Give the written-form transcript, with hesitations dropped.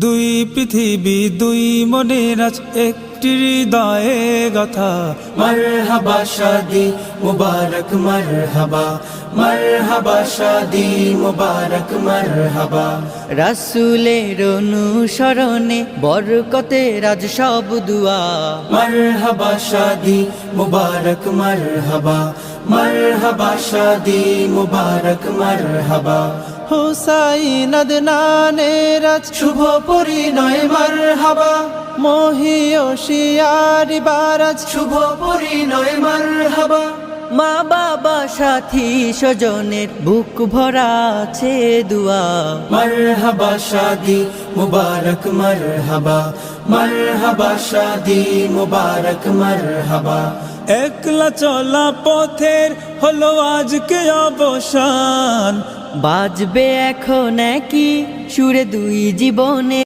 দুই পৃথিবী দুই মনের আজ একটি হৃদয়ে গাথা। মারহাবা শাদি মুবারক মারহাবা, মারহাবা শাদি মুবারক মারহাবা। রাসূলের অনুসরণে বরকতের আজ সব দুয়া। মারহাবা শাদি মুবারক মারহাবা, মারহাবা শাদি মুবারক মারহাবা। হুসাইন আদনানের আজ শুভ পরিণয় মারহাবা, মহিয়সিয়ারি বারাজ শুভ পরিণয় মারহাবা। মা বাবা সাথী স্বজনের বুক ভরা আছে দুয়া। মারহাবা শাদি মুবারক মারহাবা, মারহাবা শাদি মুবারক মারহাবা। একলা চলা পথের হলো আজকে অবসান। বাজবে এখন কি সুরে দুই জীবনে